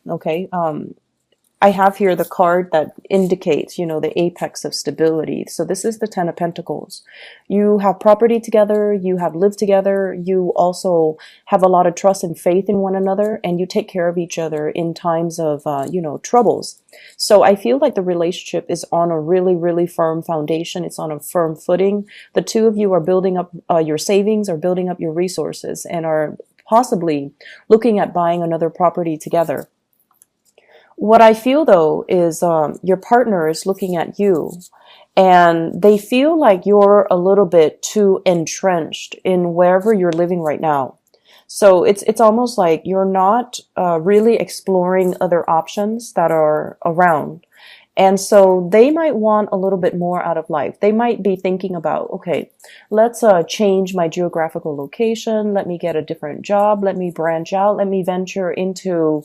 Okay. I have here the card that indicates, the apex of stability. So this is the Ten of Pentacles. You have property together, you have lived together, you also have a lot of trust and faith in one another, and you take care of each other in times of, troubles. So I feel like the relationship is on a really, really firm foundation. It's on a firm footing. The two of you are building up your savings, or building up your resources, and are possibly looking at buying another property together. What I feel though is your partner is looking at you, and they feel like you're a little bit too entrenched in wherever you're living right now. So it's almost like you're not really exploring other options that are around. And so they might want a little bit more out of life. They might be thinking about, okay, let's change my geographical location. Let me get a different job. Let me branch out. Let me venture into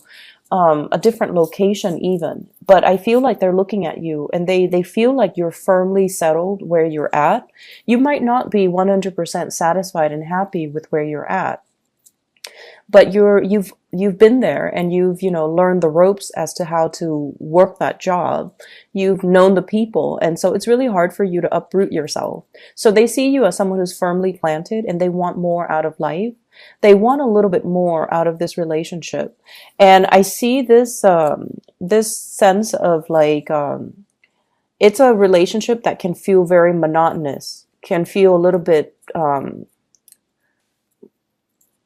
a different location even. But I feel like they're looking at you, and they feel like you're firmly settled where you're at. You might not be 100% satisfied and happy with where you're at, but you've been there, and you've learned the ropes as to how to work that job. You've known the people, and so it's really hard for you to uproot yourself. So they see you as someone who's firmly planted, and they want more out of life. They want a little bit more out of this relationship. And I see this sense of like it's a relationship that can feel very monotonous, can feel a little bit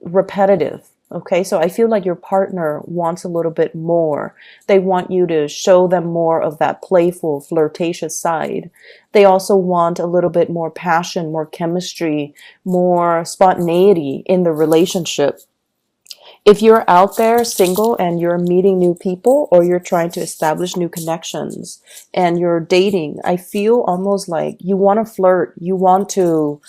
repetitive. Okay, so I feel like your partner wants a little bit more. They want you to show them more of that playful, flirtatious side. They also want a little bit more passion, more chemistry, more spontaneity in the relationship. If you're out there single and you're meeting new people, or you're trying to establish new connections and you're dating, I feel almost like you want to flirt. You want to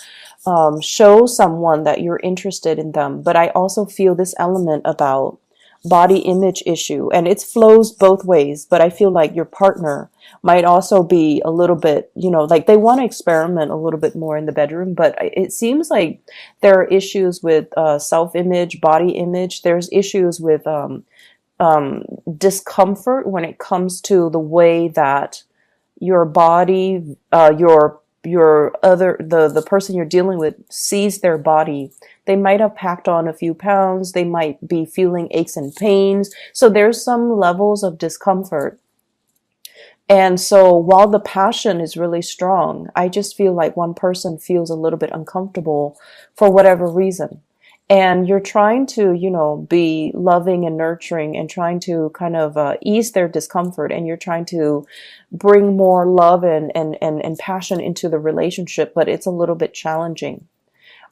show someone that you're interested in them. But I also feel this element about body image issue, and it flows both ways. But I feel like your partner might also be a little bit, like they want to experiment a little bit more in the bedroom. But it seems like there are issues with self-image, body image. There's issues with discomfort when it comes to the way that your body, the person you're dealing with sees their body. They might have packed on a few pounds. They might be feeling aches and pains. So there's some levels of discomfort. And so while the passion is really strong, I just feel like one person feels a little bit uncomfortable for whatever reason. And you're trying to, be loving and nurturing, and trying to kind of ease their discomfort. And you're trying to bring more love and passion into the relationship, but it's a little bit challenging.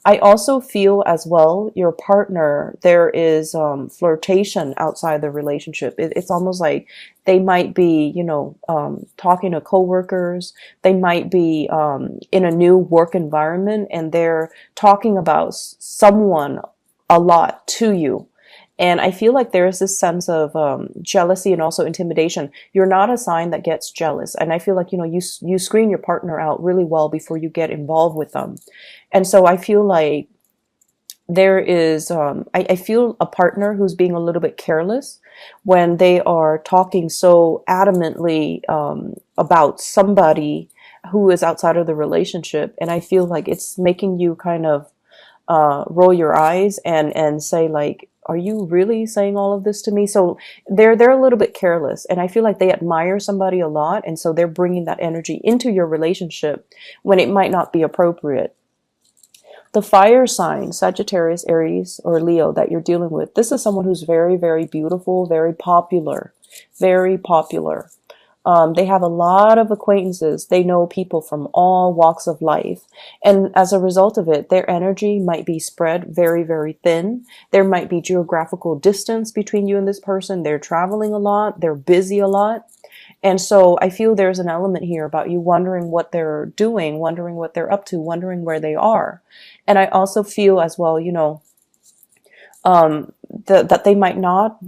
I also feel as well, your partner, there is flirtation outside the relationship. It's almost like they might be, talking to coworkers. They might be in a new work environment, and they're talking about someone a lot to you. And I feel like there is this sense of jealousy and also intimidation. You're not a sign that gets jealous. And I feel like, you screen your partner out really well before you get involved with them. And so I feel like there is, I feel a partner who's being a little bit careless when they are talking so adamantly about somebody who is outside of the relationship. And I feel like it's making you kind of roll your eyes and say like, are you really saying all of this to me? So they're a little bit careless, and I feel like they admire somebody a lot, and so they're bringing that energy into your relationship when it might not be appropriate. The fire sign, Sagittarius, Aries, or Leo that you're dealing with, this is someone who's very, very beautiful, very popular, very popular. They have a lot of acquaintances. They know people from all walks of life. And as a result of it, their energy might be spread very, very thin. There might be geographical distance between you and this person. They're traveling a lot. They're busy a lot. And so I feel there's an element here about you wondering what they're doing, wondering what they're up to, wondering where they are. And I also feel as well, that they might not,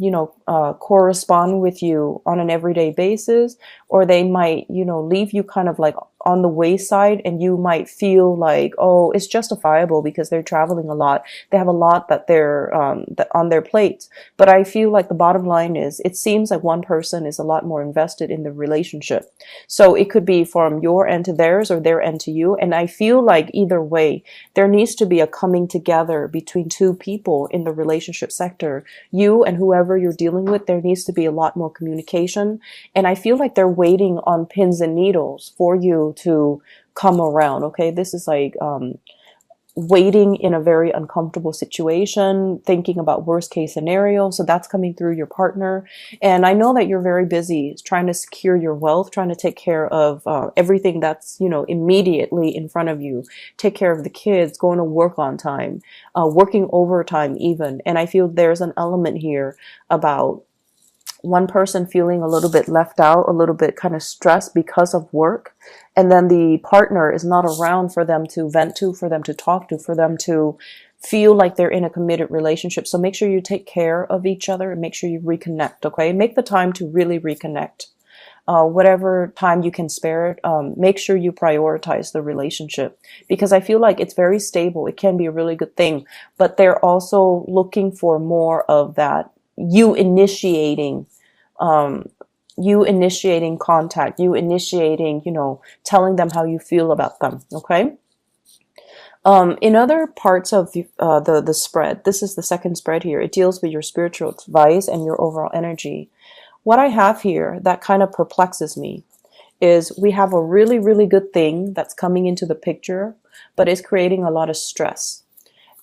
correspond with you on an everyday basis, or they might, leave you kind of like on the wayside, and you might feel like, oh, it's justifiable because they're traveling a lot. They have a lot that they're on their plates. But I feel like the bottom line is, it seems like one person is a lot more invested in the relationship. So it could be from your end to theirs, or their end to you. And I feel like either way, there needs to be a coming together between two people in the relationship sector. You and whoever you're dealing with, there needs to be a lot more communication. And I feel like they're waiting on pins and needles for you to come around. Okay, this is like waiting in a very uncomfortable situation, thinking about worst case scenario. So that's coming through your partner. And I know that you're very busy trying to secure your wealth, trying to take care of everything that's, immediately in front of you. Take care of the kids, going to work on time, working overtime even. And I feel there's an element here about one person feeling a little bit left out, a little bit kind of stressed because of work. And then the partner is not around for them to vent to, for them to talk to, for them to feel like they're in a committed relationship. So make sure you take care of each other and make sure you reconnect, okay? Make the time to really reconnect. Whatever time you can spare it, make sure you prioritize the relationship, because I feel like it's very stable. It can be a really good thing, but they're also looking for more of that you initiating contact, you initiating, telling them how you feel about them. Okay. In other parts of the spread, this is the second spread here. It deals with your spiritual advice and your overall energy. What I have here that kind of perplexes me is we have a really, really good thing that's coming into the picture, but it's creating a lot of stress.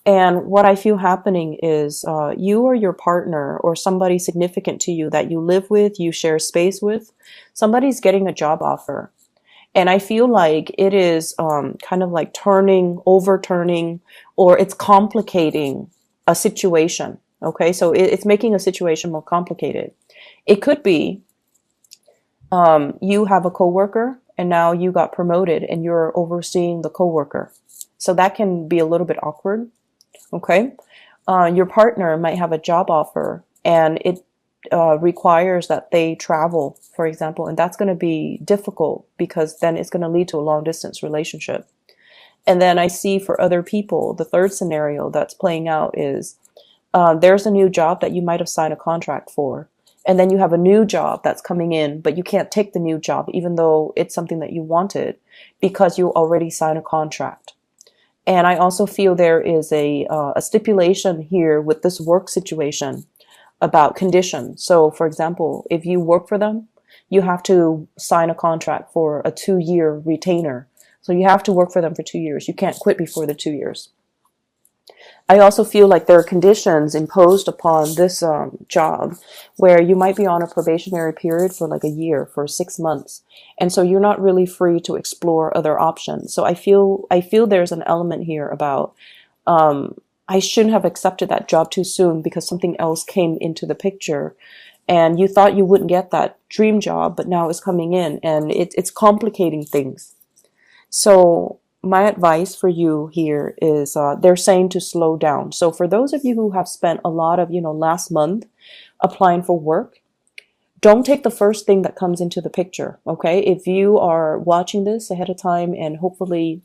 And what I feel happening is you or your partner or somebody significant to you that you live with, you share space with, somebody's getting a job offer. And I feel like it is kind of like overturning, or it's complicating a situation. Okay, so it's making a situation more complicated. It could be you have a coworker and now you got promoted and you're overseeing the coworker. So that can be a little bit awkward. Okay. Your partner might have a job offer and it requires that they travel, for example, and that's going to be difficult because then it's going to lead to a long distance relationship. And then I see for other people, the third scenario that's playing out is there's a new job that you might have signed a contract for. And then you have a new job that's coming in, but you can't take the new job, even though it's something that you wanted, because you already signed a contract. And I also feel there is a stipulation here with this work situation about conditions. So, for example, if you work for them, you have to sign a contract for a 2-year retainer. So you have to work for them for 2 years. You can't quit before the 2 years. I also feel like there are conditions imposed upon this job where you might be on a probationary period for like a year, for 6 months. And so you're not really free to explore other options. So I feel there's an element here about I shouldn't have accepted that job too soon because something else came into the picture. And you thought you wouldn't get that dream job, but now it's coming in and it's complicating things. So my advice for you here is they're saying to slow down. So for those of you who have spent a lot of, last month applying for work, don't take the first thing that comes into the picture, okay? If you are watching this ahead of time and hopefully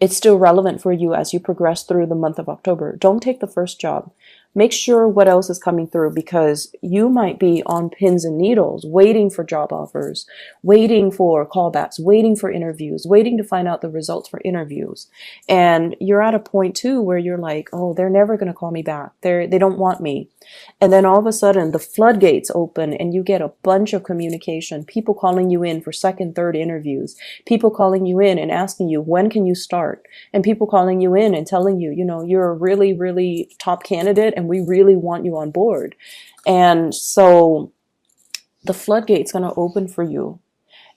it's still relevant for you as you progress through the month of October, don't take the first job. Make sure what else is coming through, because you might be on pins and needles, waiting for job offers, waiting for callbacks, waiting for interviews, waiting to find out the results for interviews. And you're at a point too where you're like, oh, they're never going to call me back. They don't want me. And then all of a sudden the floodgates open and you get a bunch of communication, people calling you in for second, third interviews, people calling you in and asking you, when can you start? And people calling you in and telling you, you're a really, really top candidate and we really want you on board. And so the floodgate's going to open for you.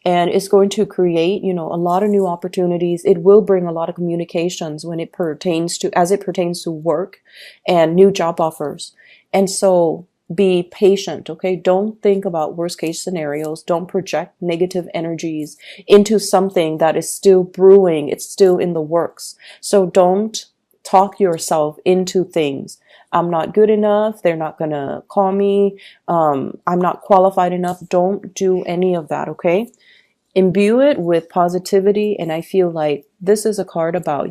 And it's going to create, a lot of new opportunities. It will bring a lot of communications as it pertains to work and new job offers. And so be patient, okay? Don't think about worst case scenarios. Don't project negative energies into something that is still brewing. It's still in the works. So don't talk yourself into things. I'm not good enough. They're not going to call me. I'm not qualified enough. Don't do any of that, okay? Imbue it with positivity. And I feel like this is a card about,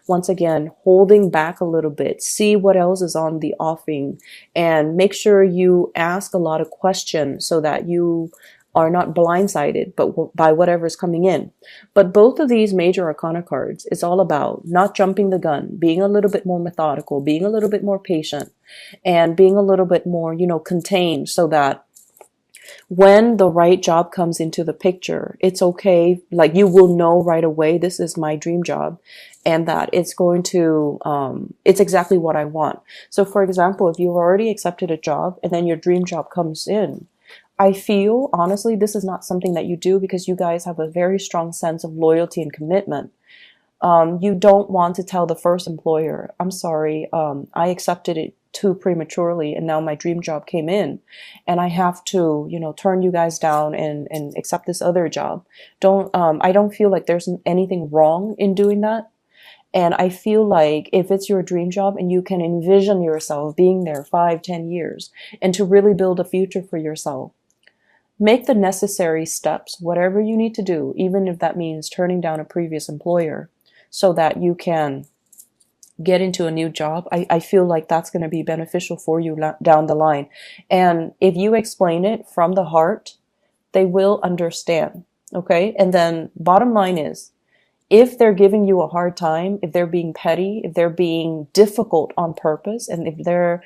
once again, holding back a little bit, see what else is on the offing, and make sure you ask a lot of questions so that you are not blindsided but by whatever's coming in. But both of these major arcana cards, it's all about not jumping the gun, being a little bit more methodical, being a little bit more patient, and being a little bit more, contained, so that when the right job comes into the picture, it's okay. Like, you will know right away, this is my dream job, and that it's going to, it's exactly what I want. So for example, if you've already accepted a job and then your dream job comes in, I feel, honestly, this is not something that you do because you guys have a very strong sense of loyalty and commitment. You don't want to tell the first employer, I'm sorry, I accepted it too prematurely and now my dream job came in and I have to, turn you guys down and accept this other job. I don't feel like there's anything wrong in doing that. And I feel like if it's your dream job and you can envision yourself being there 5-10 years and to really build a future for yourself, make the necessary steps, whatever you need to do, even if that means turning down a previous employer, so that you can get into a new job. I feel like that's going to be beneficial for you down the line. And if you explain it from the heart, they will understand. Okay. And then bottom line is, if they're giving you a hard time, if they're being petty, if they're being difficult on purpose, and if they're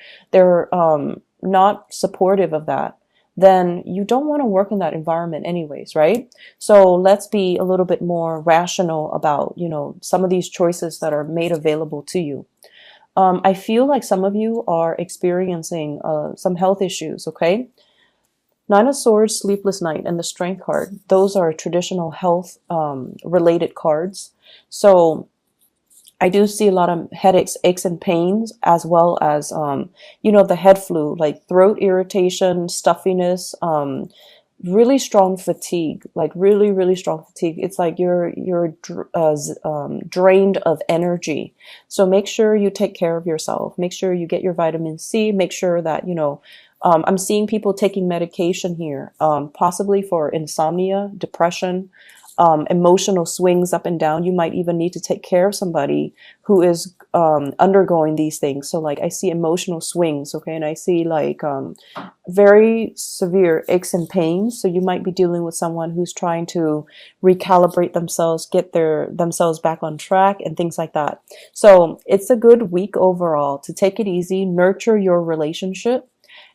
not supportive of that, then you don't want to work in that environment anyways, right? So let's be a little bit more rational about, some of these choices that are made available to you. I feel like some of you are experiencing some health issues, okay? Nine of Swords, Sleepless Night, and the Strength card. Those are traditional health related cards. So I do see a lot of headaches, aches, and pains, as well as, the head flu, like throat irritation, stuffiness, really strong fatigue, like really, really strong fatigue. It's like you're drained of energy. So make sure you take care of yourself. Make sure you get your vitamin C. Make sure that, I'm seeing people taking medication here, possibly for insomnia, depression, emotional swings up and down. You might even need to take care of somebody who is undergoing these things. So like I see emotional swings, okay, and I see like very severe aches and pains. So you might be dealing with someone who's trying to recalibrate themselves, get themselves back on track and things like that. So it's a good week overall to take it easy, nurture your relationship.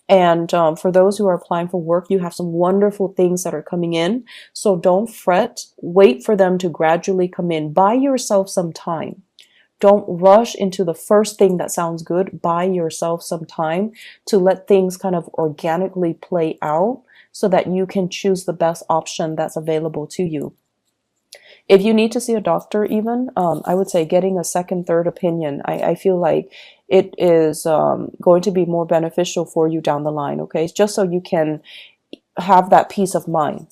And for those who are applying for work, you have some wonderful things that are coming in. So don't fret. Wait for them to gradually come in. Buy yourself some time. Don't rush into the first thing that sounds good. Buy yourself some time to let things kind of organically play out so that you can choose the best option that's available to you. If you need to see a doctor even, I would say getting a second, third opinion. I feel like it is going to be more beneficial for you down the line, okay? It's just so you can have that peace of mind.